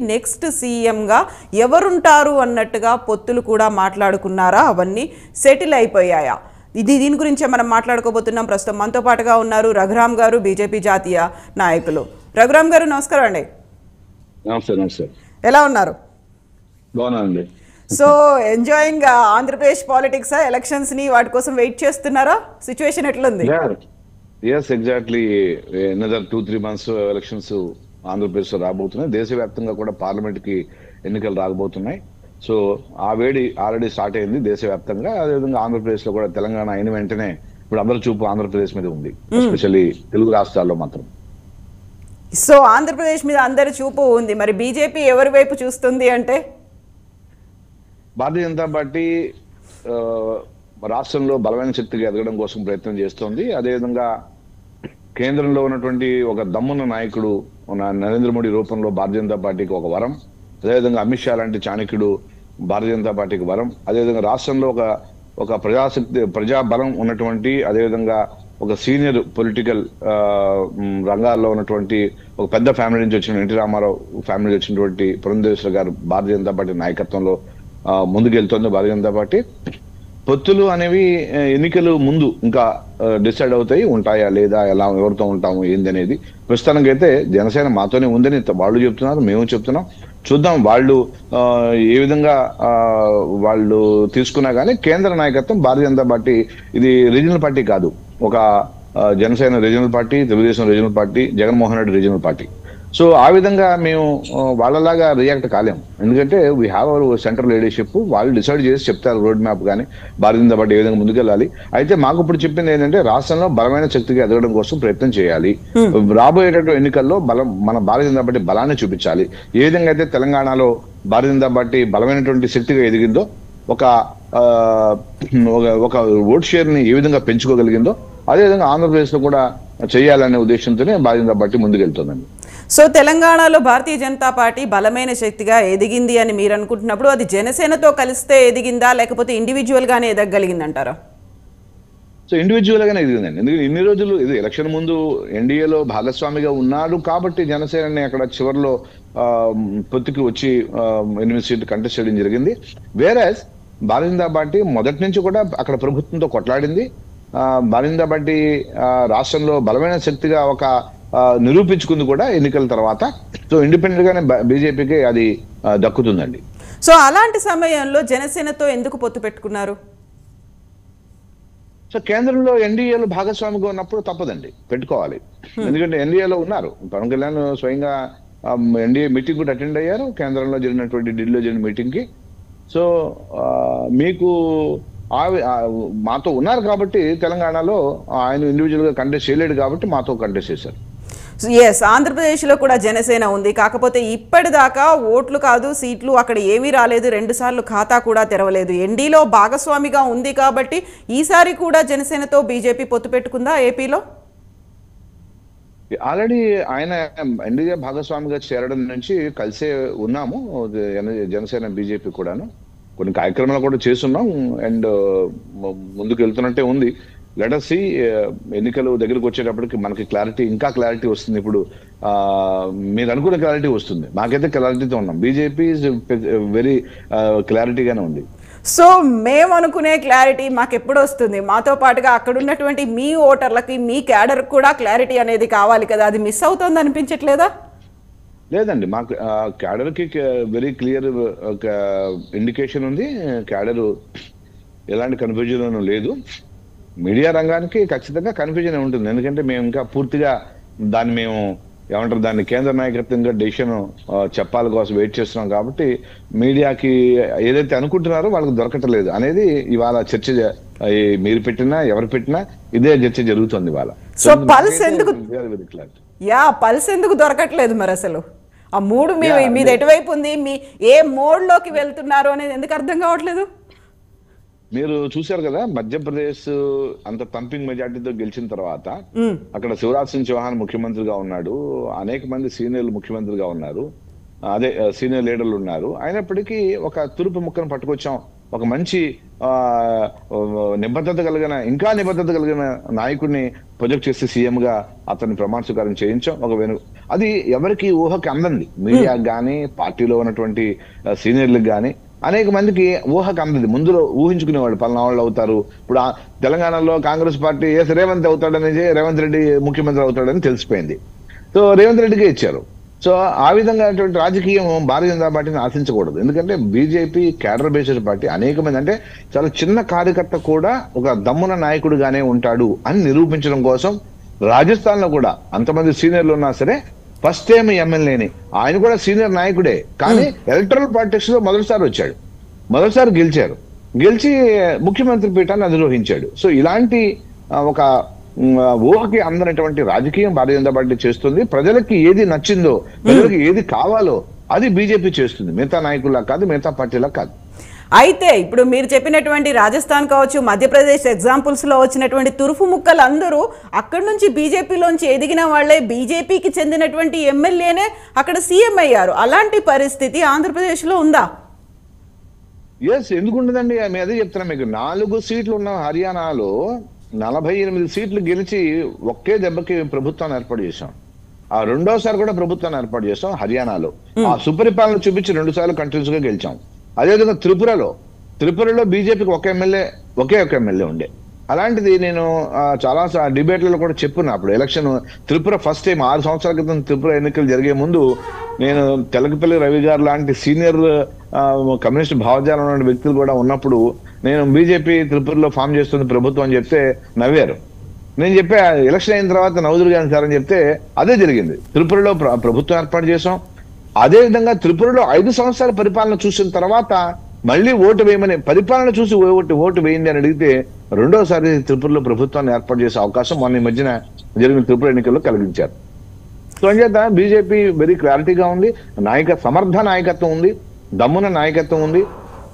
Next సీఎంగా ఎవరుంటారు అన్నట్టుగా పొత్తులు కూడా మాట్లాడుకున్నారా? అవన్నీ సెటిల్ అయిపోయాయా? దీని గురించే మనం మాట్లాడుకోబోతున్నాం. ప్రస్తుతం మనతో పాటుగా ఉన్నారు రఘురామ్ గారు, బీజేపీ జాతీయ నాయకులు. రఘురామ్ గారు నమస్కారం అండి. నమస్తే. ఎలా ఉన్నారు? బాగున్నానండి. So enjoying Andhra Pradesh politics, elections ని వాటి కోసం వెయిట్ చేస్తున్నారా? సిచ్యువేషన్ ఎట్లుంది? Yes exactly. Another 2-3 months elections Andhra Pradesh లో రాబోతున్నాయి. దేశవ్యాప్తంగా కూడా పార్లమెంట్ కి ఎన్నికలు రాబోతున్నాయి. సో ఆ వేడి ఆల్రెడీ స్టార్ట్ అయింది దేశవ్యాప్తంగా. అదేవిధంగా ఆంధ్రప్రదేశ్ లో కూడా తెలంగాణ అయిన వెంటనే ఇప్పుడు అందరి చూపు ఆంధ్రప్రదేశ్ మీద ఉంది, ఎస్పెషల్లీ తెలుగు రాష్ట్రాల్లో మాత్రం. సో ఆంధ్రప్రదేశ్ మీద అందరి చూపు ఉంది. మరి బీజేపీ ఎవరి వైపు చూస్తుంది అంటే? భారతీయ జనతా పార్టీ రాష్ట్రంలో బలమైన శక్తిగా ఎదగడం కోసం ప్రయత్నం చేస్తోంది. అదేవిధంగా కేంద్రంలో ఉన్నటువంటి ఒక దమ్మున్న నాయకుడు నరేంద్ర మోడీ రూపంలో భారతీయ జనతా పార్టీకి ఒక వరం. అదేవిధంగా అమిత్ షా లాంటి చాణక్యుడు భారతీయ జనతా పార్టీకి వరం. అదేవిధంగా రాష్ట్రంలో ఒక ప్రజాబలం ఉన్నటువంటి, అదేవిధంగా ఒక సీనియర్ పొలిటికల్ రంగాల్లో ఉన్నటువంటి ఒక పెద్ద ఫ్యామిలీ నుంచి వచ్చిన ఎన్టీ రామారావు ఫ్యామిలీ నుంచి వచ్చినటువంటి పురంధేశ్వర గారు భారతీయ జనతా పార్టీ నాయకత్వంలో ముందుకెళ్తోంది భారతీయ జనతా పార్టీ. పొత్తులు అనేవి ఎన్నికలు ముందు ఇంకా డిసైడ్ అవుతాయి, ఉంటాయా లేదా, ఎలా, ఎవరితో ఉంటాము ఏంది అనేది. ప్రస్తుతానికి అయితే జనసేన మాతోనే ఉందని వాళ్ళు చెప్తున్నారు, మేము చెప్తున్నాం. చూద్దాం వాళ్ళు ఏ విధంగా వాళ్ళు తీసుకున్నా కానీ కేంద్ర నాయకత్వం భారతీయ జనతా పార్టీ ఇది రీజనల్ పార్టీ కాదు. ఒక Janasena regional party, Telugu Desam regional party, Jaganmohan Reddy regional party. So ఆ విధంగా మేము వాళ్ళలాగా రియాక్ట్ కాలేము. ఎందుకంటే we have our central leadership. వాళ్ళు డిసైడ్ చేసి చెప్తారు రోడ్ మ్యాప్ కానీ భారతీయ జనతా పార్టీ ఏ విధంగా ముందుకెళ్ళాలి. అయితే మాకు ఇప్పుడు చెప్పింది ఏంటంటే రాష్ట్రంలో బలమైన శక్తిగా ఎదగడం కోసం ప్రయత్నం చేయాలి. రాబోయేటటువంటి ఎన్నికల్లో మన భారతీయ జనతా పార్టీ బలాన్ని చూపించాలి. ఏ విధంగా అయితే తెలంగాణలో భారతీయ జనతా పార్టీ బలమైనటువంటి శక్తిగా ఎదిగిందో, ఒక ఓట్ షేర్ ని ఏ విధంగా పెంచుకోగలిగిందో అదేవిధంగా ఆంధ్రప్రదేశ్ లో కూడా చేయాలనే ఉద్దేశంతోనే భారతీయ జనతా పార్టీ ముందుకెళ్తుందండి. సో తెలంగాణలో భారతీయ జనతా పార్టీ బలమైన శక్తిగా ఎదిగింది అని మీరు అనుకుంటున్నప్పుడు అది జనసేనతో కలిస్తే ఎదిగిందా, లేకపోతే ఇండివిజువల్ గానే ఎదగలిగిందంటారా? సో ఇండివిజువల్ గానే ఎదిగిందండి. ఎందుకంటే ఇన్ని రోజులు ఇది ఎలక్షన్ ముందు ఎన్డీఏలో భాగస్వామిగా ఉన్నాడు కాబట్టి జనసేనని అక్కడ చివరిలో పొత్తుకి వచ్చి 8 సీట్లు కంటెస్ట్ చేయడం జరిగింది. వేరేస్ భారతీయ జనతా పార్టీ మొదటి నుంచి కూడా అక్కడ ప్రభుత్వంతో కొట్లాడింది. భారతీయ జనతా పార్టీ రాష్ట్రంలో బలమైన శక్తిగా ఒక నిరూపించుకుంది కూడా ఎన్నికల తర్వాత. సో ఇండిపెండెంట్ గానే బీజేపీకి అది దక్కుతుందండి. సో అలాంటి సమయంలో జనసేనతో ఎందుకు పొత్తు పెట్టుకున్నారు? సో కేంద్రంలో ఎన్డీఏలో భాగస్వామిగా ఉన్నప్పుడు తప్పదండి, పెట్టుకోవాలి. ఎందుకంటే ఎన్డీఏలో ఉన్నారు. పవన్ కళ్యాణ్ స్వయంగా ఎన్డీఏ మీటింగ్ కూడా అటెండ్ అయ్యారు, కేంద్రంలో జరిగినటువంటి ఢిల్లీలో జరిగిన మీటింగ్ కి. సో మీకు మాతో ఉన్నారు కాబట్టి తెలంగాణలో ఆయన ఇండివిజువల్ గా కంటెస్ట్ చేయలేడు కాబట్టి మాతో కంటెస్ట్ చేశారు. ఎస్, ఆంధ్రప్రదేశ్లో కూడా జనసేన ఉంది. కాకపోతే ఇప్పటిదాకా ఓట్లు కాదు, సీట్లు అక్కడ ఏమీ రాలేదు. 2 సార్లు ఖాతా కూడా తెరవలేదు. ఎన్డీలో భాగస్వామిగా ఉంది కాబట్టి ఈసారి కూడా జనసేనతో బీజేపీ పొత్తు పెట్టుకుందా ఏపీలో? ఆల్రెడీ ఆయన ఎన్డీఏ భాగస్వామిగా చేరడం నుంచి కలిసే ఉన్నాము, జనసేన బీజేపీ కూడాను. కొన్ని కార్యక్రమాలు కూడా చేస్తున్నాం అండ్ ముందుకు వెళ్తున్నట్టే ఉంది. లెట్ us see, ఎన్నికలు దగ్గరకు వచ్చేటప్పటికి మనకి ఇంకా క్లారిటీ వస్తుంది. ఇప్పుడు మీరు అనుకున్న క్లారిటీ వస్తుంది, మాకైతే క్లారిటీతో ఉన్నాం. బీజేపీ వెరీ క్లారిటీగానే ఉంది. సో మేము అనుకునే క్లారిటీ మాకు ఎప్పుడు వస్తుంది? మాతో పాటుగా అక్కడ ఉన్నటువంటి మీ ఓటర్లకి, మీ క్యాడర్ కూడా క్లారిటీ అనేది కావాలి కదా, అది మిస్ అవుతుంది అనిపించట్లేదా? లేదండి, మాకు క్యాడర్ కి వెరీ క్లియర్ ఒక ఇండికేషన్ ఉంది. క్యాడర్ ఎలాంటి కన్ఫ్యూజన్ లేదు. మీడియా రంగానికి ఖచ్చితంగా కన్ఫ్యూజన్ ఉంటుంది. ఎందుకంటే మేము ఇంకా పూర్తిగా దాన్ని కేంద్ర నాయకత్వంగా డెసిషన్ చెప్పాల కోసం వెయిట్ చేస్తున్నాం కాబట్టి మీడియాకి ఏదైతే అనుకుంటున్నారో వాళ్ళకి దొరకట్లేదు అనేది ఇవాళ చర్చ. మీరు పెట్టినా ఎవరు పెట్టినా ఇదే చర్చ జరుగుతుంది ఇవాళ. సో పల్స్ ఎందుకు దొరకట్లేదు మరి? అసలు ఆ మూడు మీది ఎటువైపు ఉంది, మీ ఏ మోడ్లోకి వెళ్తున్నారు అనేది ఎందుకు అర్థం కావట్లేదు? మీరు చూశారు కదా, మధ్యప్రదేశ్ అంత పంపింగ్ మెజార్టీతో గెలిచిన తర్వాత అక్కడ శివరాజ్ సింగ్ చౌహాన్ ముఖ్యమంత్రిగా ఉన్నాడు, అనేక మంది సీనియర్లు ముఖ్యమంత్రిగా ఉన్నారు, అదే సీనియర్ లీడర్లు ఉన్నారు. అయినప్పటికీ ఒక తురుపు ముక్కను పట్టుకొచ్చాం ఒక మంచి నిబద్ధత కలిగిన ఇంకా నిబద్ధత కలిగిన నాయకుడిని ప్రొజెక్ట్ చేసి సీఎం గా అతన్ని ప్రమాణ స్వీకారం చేయించాం. అది ఎవరికి ఊహకి అందంది, మీడియాకి కానీ పార్టీలో ఉన్నటువంటి సీనియర్లకు కానీ అనేక మందికి ఊహకు అందది. ముందులో ఊహించుకునేవాళ్ళు పలానా వాళ్ళు అవుతారు. ఇప్పుడు తెలంగాణలో కాంగ్రెస్ పార్టీ రేవంత్ అవుతాడనేది, రేవంత్ రెడ్డి ముఖ్యమంత్రి అవుతాడని తెలిసిపోయింది. సో రేవంత్ రెడ్డికే ఇచ్చారు. సో ఆ విధంగా రాజకీయం భారతీయ జనతా పార్టీని ఆశించకూడదు. ఎందుకంటే బీజేపీ క్యాడర్ బేస్డ్ పార్టీ, అనేక మంది అంటే చాలా చిన్న కార్యకర్త కూడా ఒక దమ్మున నాయకుడుగానే ఉంటాడు అని నిరూపించడం కోసం రాజస్థాన్ లో కూడా అంతమంది సీనియర్లు ఉన్నా సరే ఫస్ట్ టైం ఎమ్మెల్యేని, ఆయన కూడా సీనియర్ నాయకుడే, కానీ ఎలక్టరల్ పాలిటిక్స్ లో మొదటిసారి వచ్చాడు, మొదటిసారి గెలిచి ముఖ్యమంత్రి పీఠాన్ని అధిరోహించాడు. సో ఇలాంటి ఒక ఊహకి అందనటువంటి రాజకీయం భారతీయ జనతా పార్టీ చేస్తుంది. ప్రజలకి ఏది నచ్చిందో, ప్రజలకు ఏది కావాలో అది బీజేపీ చేస్తుంది, మిగతా నాయకుల్లా కాదు, మిగతా పార్టీలా కాదు. అయితే ఇప్పుడు మీరు చెప్పినటువంటి రాజస్థాన్ కావచ్చు, మధ్యప్రదేశ్ ఎగ్జాంపుల్స్ లో వచ్చినటువంటి తురుపు ముక్కలు అందరూ అక్కడి నుంచి బీజేపీలోంచి ఎదిగిన వాళ్ళే, బీజేపీకి చెందినటువంటి ఎమ్మెల్యేనే అక్కడ సీఎం అయ్యారు. అలాంటి పరిస్థితి ఆంధ్రప్రదేశ్ లో ఉందా? ఎస్, ఎందుకుండదండి. అదే చెప్తున్నా మీకు. 4 సీట్లు ఉన్న హర్యానాలో 48 సీట్లు గెలిచి ఒకే దెబ్బకి ప్రభుత్వాన్ని ఏర్పాటు చేశాం. ఆ రెండోసారి కూడా ప్రభుత్వాన్ని ఏర్పాటు చేస్తాం హర్యానాలో. ఆ సుపరిపాలన చూపించి 2 సార్లు కంటిన్యూస్ గా గెలిచాం. అదేవిధంగా త్రిపురలో బీజేపీకి ఒకే ఎమ్మెల్యే ఉండే. అలాంటిది నేను చాలా డిబేట్లలో కూడా చెప్పున్నా. అప్పుడు ఎలక్షన్ త్రిపుర ఫస్ట్ టైం 6 సంవత్సరాల క్రితం త్రిపుర ఎన్నికలు జరిగే ముందు నేను తెలకపల్లి రవి గారు లాంటి సీనియర్ కమ్యూనిస్ట్ భావజాలం ఉన్న వ్యక్తులు కూడా ఉన్నప్పుడు నేను బీజేపీ త్రిపురలో ఫామ్ చేస్తుంది ప్రభుత్వం అని చెప్తే నవ్వారు. నేను చెప్పే ఎలక్షన్ అయిన తర్వాత నవ్వుదురు గాని సార్ అని చెప్తే అదే జరిగింది. త్రిపురలో ప్రభుత్వం ఏర్పాటు చేసాం. అదేవిధంగా త్రిపురలో 5 సంవత్సరాల పరిపాలన చూసిన తర్వాత మళ్ళీ ఓటు వేయమని, పరిపాలన చూసి ఓటు వేయండి అని అడిగితే రెండోసారి త్రిపురలో ప్రభుత్వాన్ని ఏర్పాటు చేసే అవకాశం మొన్న ఈ మధ్యన జరిగిన త్రిపుర ఎన్నికల్లో కలిగించారు. సో అంచేత బీజేపీ వెరీ క్లారిటీగా ఉంది, సమర్థ నాయకత్వం ఉంది, దమ్మున నాయకత్వం ఉంది.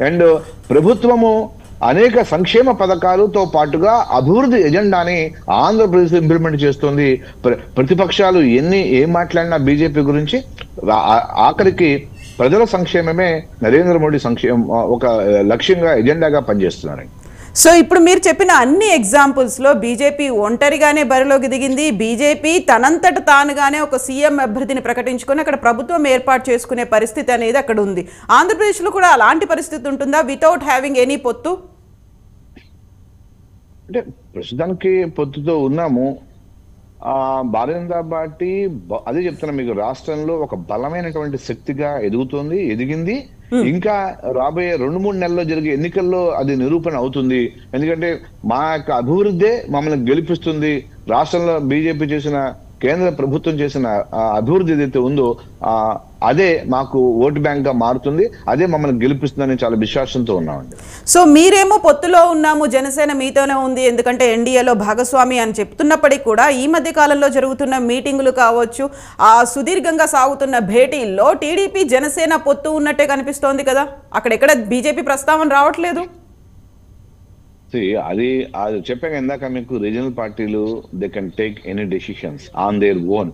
అండ్ ప్రభుత్వము అనేక సంక్షేమ పథకాలతో పాటుగా అభివృద్ధి ఎజెండాని ఆంధ్రప్రదేశ్ ఇంప్లిమెంట్ చేస్తుంది. ప్రతిపక్షాలు ఏం మాట్లాడినా బీజేపీ గురించి ఆఖరికి ప్రజల సంక్షేమమే నరేంద్ర మోడీ ఒక లక్ష్యంగా, ఎజెండాగా పనిచేస్తున్నారు. సో ఇప్పుడు మీరు చెప్పిన అన్ని ఎగ్జాంపుల్స్ లో బీజేపీ ఒంటరిగానే బరిలోకి దిగింది. బీజేపీ తనంతట తానుగానే ఒక సీఎం అభ్యర్థిని ప్రకటించుకొని అక్కడ ప్రభుత్వం ఏర్పాటు చేసుకునే పరిస్థితి అనేది అక్కడ ఉంది. ఆంధ్రప్రదేశ్ లో కూడా అలాంటి పరిస్థితి ఉంటుందా వితౌట్ హ్యావింగ్ ఎనీ పొత్తు? అంటే ప్రస్తుతానికి పొత్తుతో ఉన్నాము. భారతీయ జనతా పార్టీ అదే చెప్తున్నా మీకు, రాష్ట్రంలో ఒక బలమైనటువంటి శక్తిగా ఎదిగింది. ఇంకా రాబోయే 2-3 నెలల్లో జరిగే ఎన్నికల్లో అది నిరూపణ అవుతుంది. ఎందుకంటే మా యొక్క అభివృద్ధే మమ్మల్ని గెలిపిస్తుంది. రాష్ట్రంలో బీజేపీ చేసిన, కేంద్ర ప్రభుత్వం చేసిన అభివృద్ధి ఏదైతే ఉందో అదే మాకు ఓటు బ్యాంక్ గా మారుతుంది, అదే మమ్మల్ని గెలిపిస్తుందని చాలా విశ్వాసంతో ఉన్నామండి. సో మీరేమో పొత్తులో ఉన్నాము, జనసేన మీతోనే ఉంది, ఎందుకంటే ఎన్డీఏలో భాగస్వామి అని చెప్తున్నప్పటికీ కూడా ఈ మధ్య కాలంలో జరుగుతున్న మీటింగులు కావచ్చు, ఆ సుదీర్ఘంగా సాగుతున్న భేటీల్లో టీడీపీ జనసేన పొత్తు ఉన్నట్టే కనిపిస్తోంది కదా, అక్కడెక్కడ బీజేపీ ప్రస్తావన రావట్లేదు. అది చెప్పాక ఇందాక మీకు, రీజనల్ పార్టీలు they can take any decisions on their own.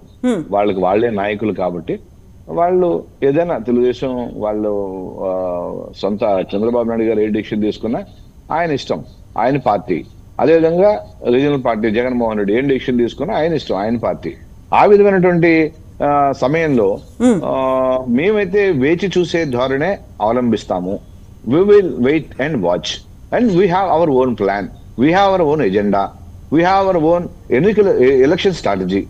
వాళ్ళే నాయకులు కాబట్టి వాళ్ళు ఏదైనా, తెలుగుదేశం వాళ్ళు సొంత చంద్రబాబు నాయుడు గారు ఏ డెసిషన్ తీసుకున్నా ఆయన ఇష్టం, ఆయన పార్టీ. అదేవిధంగా రీజనల్ పార్టీ జగన్మోహన్ రెడ్డి ఏం డెసిషన్ తీసుకున్నా ఆయన ఇష్టం, ఆయన పార్టీ. ఆ విధమైనటువంటి సమయంలో మేమైతే వేచి చూసే ధోరణే అవలంబిస్తాము. We will wait and watch. And we have our own plan. We have our own agenda. We have our own election strategy.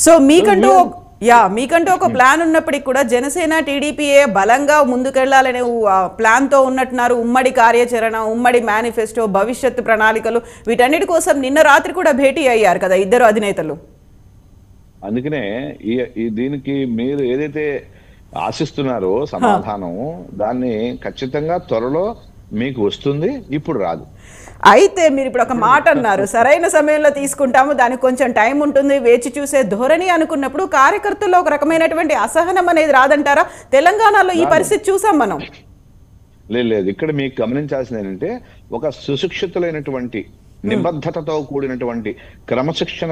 So మీకంటూ ఒక ప్లాన్ ఉన్నప్పటికీ కూడా జనసేన టీడీపీఏ బలంగా ముందుకెళ్లాలనే ప్లాన్ తో ఉన్నట్టున్నారు. ఉమ్మడి కార్యాచరణ, ఉమ్మడి మేనిఫెస్టో, భవిష్యత్తు ప్రణాళికలు, వీటన్నిటి కోసం నిన్న రాత్రి కూడా భేటీ అయ్యారు కదా ఇద్దరు అధినేతలు. అందుకనే దీనికి మీరు ఏదైతే ఆశిస్తున్నారో సమాధానం, దాన్ని ఖచ్చితంగా త్వరలో మీకు వస్తుంది, ఇప్పుడు రాదు. అయితే మీరు ఇప్పుడు ఒక మాట అన్నారు, సరైన సమయంలో తీసుకుంటాము, దానికి కొంచెం టైం ఉంటుంది, వేచి చూసే ధోరణి అనుకున్నప్పుడు కార్యకర్తల్లో ఒక రకమైనటువంటి అసహనం అనేది రాదంటారా? తెలంగాణలో ఈ పరిస్థితి చూసాం మనం. లేదు, ఇక్కడ మీకు గమనించాల్సింది ఏంటంటే, ఒక సుశిక్షితులైనటువంటి, నిబద్ధతతో కూడినటువంటి, క్రమశిక్షణ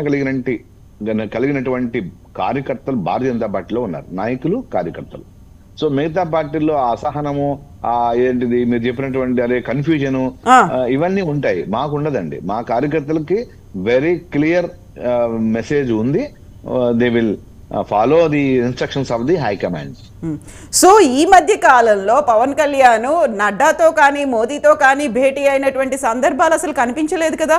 కలిగినటువంటి కార్యకర్తలు భారతీయ జనతా పార్టీలో ఉన్నారు, నాయకులు, కార్యకర్తలు. సో మిగతా పార్టీల్లో ఆ అసహనము, ఆ ఏంటిది మీరు చెప్పినటువంటి అదే కన్ఫ్యూజన్, ఇవన్నీ ఉంటాయి. మాకు ఉండదండి. మా కార్యకర్తలకి వెరీ క్లియర్ మెసేజ్ ఉంది. They will follow the instructions of the high command. So ఈ మధ్య కాలంలో పవన్ కళ్యాణ్ నడ్డాతో కానీ మోదీతో కానీ భేటీ అయినటువంటి సందర్భాలు అసలు కనిపించలేదు కదా,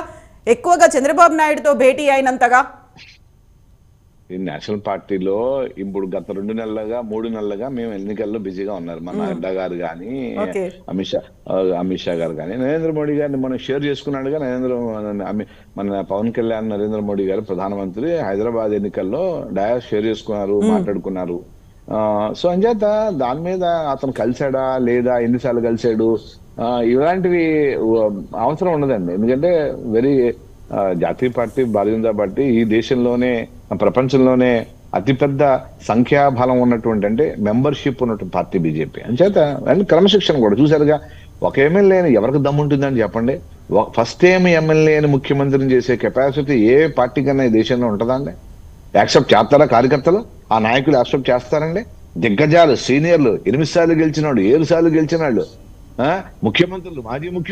ఎక్కువగా చంద్రబాబు నాయుడుతో భేటీ అయినంతగా. ఈ నేషనల్ పార్టీలో ఇప్పుడు గత 2 నెలలుగా 3 నెలలుగా మేము ఎన్నికల్లో బిజీగా ఉన్నారు. మన నడ్డా గారు కానీ, అమిత్ షా గారు కానీ, నరేంద్ర మోడీ గారిని మనం షేర్ చేసుకున్నాడుగా. మన పవన్ కళ్యాణ్ నరేంద్ర మోడీ గారు ప్రధానమంత్రి హైదరాబాద్ ఎన్నికల్లో డయాస్ షేర్ చేసుకున్నారు, మాట్లాడుకున్నారు. సో అంచేత దాని మీద అతను కలిసాడా లేదా, ఎన్నిసార్లు కలిసాడు, ఇలాంటివి అవసరం ఉండదండి. ఎందుకంటే వెరీ జాతీయ పార్టీ భారతీయ జనతా పార్టీ ఈ దేశంలోనే ప్రపంచంలోనే అతిపెద్ద సంఖ్యాబలం ఉన్నటువంటి, అంటే మెంబర్షిప్ ఉన్నటువంటి పార్టీ బీజేపీ. అంచేత క్రమశిక్షణ కూడా చూసారుగా. ఒక ఎమ్మెల్యేని ఎవరికి దమ్ముంటుందని చెప్పండి. ఫస్ట్ టైం ఎమ్మెల్యేని ముఖ్యమంత్రిని చేసే కెపాసిటీ ఏ పార్టీ కన్నా ఈ దేశంలో ఉంటుందండి? యాక్సెప్ట్ చేస్తారా కార్యకర్తలు? ఆ నాయకులు యాక్సెప్ట్ చేస్తారండి? దిగ్గజాలు, సీనియర్లు, 8 సార్లు గెలిచిన వాళ్ళు, 7 సార్లు గెలిచిన వాళ్ళు, ముఖ్యమంత్రులు, మాజీ ముఖ్యమంత్రులు